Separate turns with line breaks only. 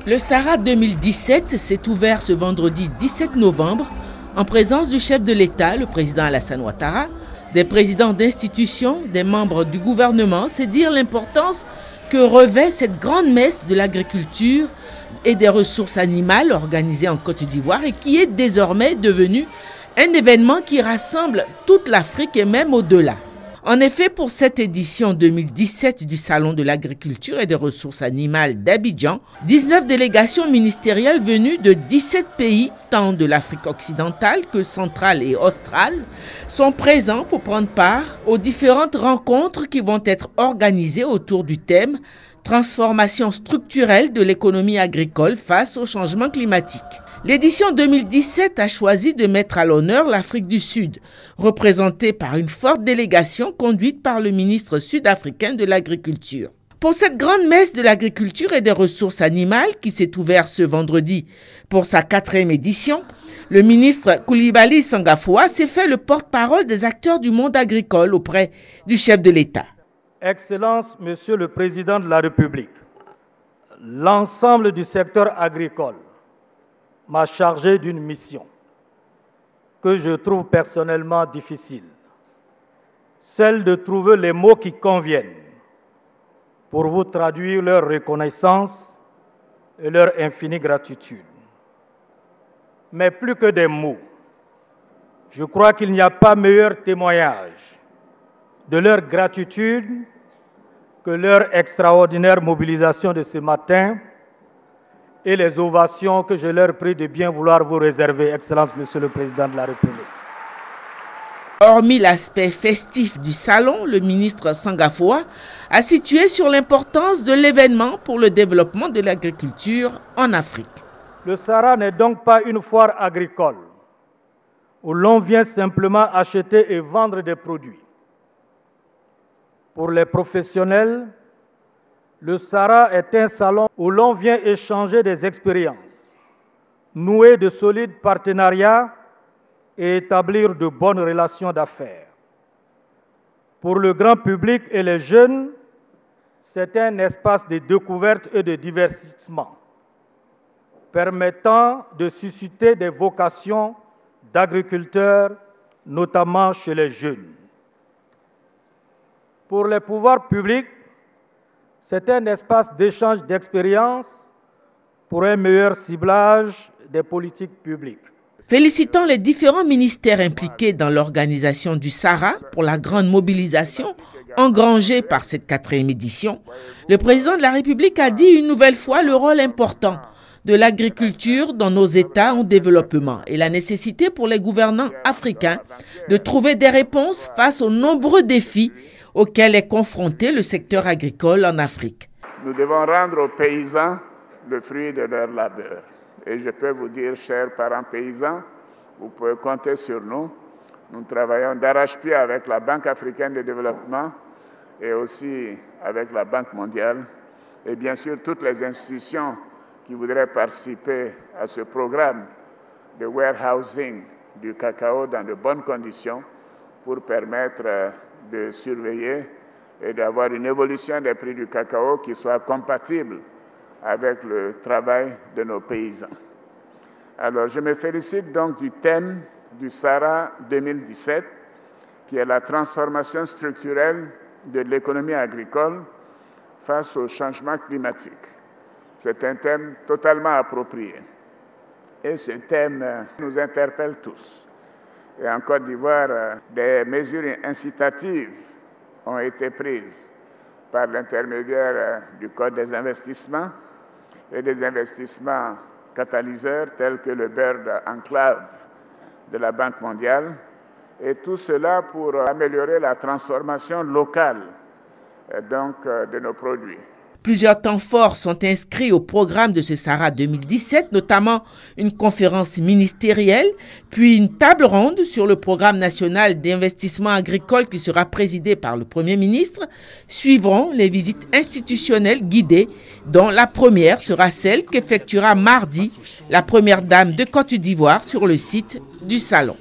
Le Sahara 2017 s'est ouvert ce vendredi 17 novembre en présence du chef de l'État, le président Alassane Ouattara, des présidents d'institutions, des membres du gouvernement. C'est dire l'importance que revêt cette grande messe de l'agriculture et des ressources animales organisée en Côte d'Ivoire et qui est désormais devenue un événement qui rassemble toute l'Afrique et même au-delà. En effet, pour cette édition 2017 du Salon de l'agriculture et des ressources animales d'Abidjan, 19 délégations ministérielles venues de 17 pays, tant de l'Afrique occidentale que centrale et australe, sont présents pour prendre part aux différentes rencontres qui vont être organisées autour du thème « Transformation structurelle de l'économie agricole face au changement climatique ». L'édition 2017 a choisi de mettre à l'honneur l'Afrique du Sud, représentée par une forte délégation conduite par le ministre sud-africain de l'Agriculture. Pour cette grande messe de l'agriculture et des ressources animales qui s'est ouverte ce vendredi pour sa 4e édition, le ministre Coulibaly Sangafoua s'est fait le porte-parole des acteurs du monde agricole auprès du chef de l'État.
Excellences, Monsieur le Président de la République, l'ensemble du secteur agricole m'a chargé d'une mission que je trouve personnellement difficile, celle de trouver les mots qui conviennent pour vous traduire leur reconnaissance et leur infinie gratitude. Mais plus que des mots, je crois qu'il n'y a pas meilleur témoignage de leur gratitude que leur extraordinaire mobilisation de ce matin et les ovations que je leur prie de bien vouloir vous réserver, Excellence, Monsieur le Président de la République.
Hormis l'aspect festif du salon, le ministre Sangafoua a situé sur l'importance de l'événement pour le développement de l'agriculture en Afrique.
Le Sahara n'est donc pas une foire agricole où l'on vient simplement acheter et vendre des produits. Pour les professionnels, le Sahara est un salon où l'on vient échanger des expériences, nouer de solides partenariats et établir de bonnes relations d'affaires. Pour le grand public et les jeunes, c'est un espace de découverte et de divertissement, permettant de susciter des vocations d'agriculteurs, notamment chez les jeunes. Pour les pouvoirs publics, c'est un espace d'échange d'expériences pour un meilleur ciblage des politiques publiques.
Félicitant les différents ministères impliqués dans l'organisation du Sahara pour la grande mobilisation engrangée par cette 4e édition, le président de la République a dit une nouvelle fois le rôle important de l'agriculture dans nos États en développement et la nécessité pour les gouvernants africains de trouver des réponses face aux nombreux défis auxquels est confronté le secteur agricole en Afrique.
Nous devons rendre aux paysans le fruit de leur labeur. Et je peux vous dire, chers parents paysans, vous pouvez compter sur nous. Nous travaillons d'arrache-pied avec la Banque africaine de développement et aussi avec la Banque mondiale et bien sûr toutes les institutions qui voudraient participer à ce programme de warehousing du cacao dans de bonnes conditions pour permettre de surveiller et d'avoir une évolution des prix du cacao qui soit compatible avec le travail de nos paysans. Alors, je me félicite donc du thème du Sahara 2017, qui est la transformation structurelle de l'économie agricole face au changement climatique. C'est un thème totalement approprié. Et ce thème nous interpelle tous. Et en Côte d'Ivoire, des mesures incitatives ont été prises par l'intermédiaire du Code des investissements et des investissements catalyseurs tels que le Bird Enclave de la Banque mondiale. Et tout cela pour améliorer la transformation locale de nos produits.
Plusieurs temps forts sont inscrits au programme de ce Sahara 2017, notamment une conférence ministérielle, puis une table ronde sur le programme national d'investissement agricole qui sera présidé par le Premier ministre. Suivront les visites institutionnelles guidées, dont la première sera celle qu'effectuera mardi la Première Dame de Côte d'Ivoire sur le site du Salon.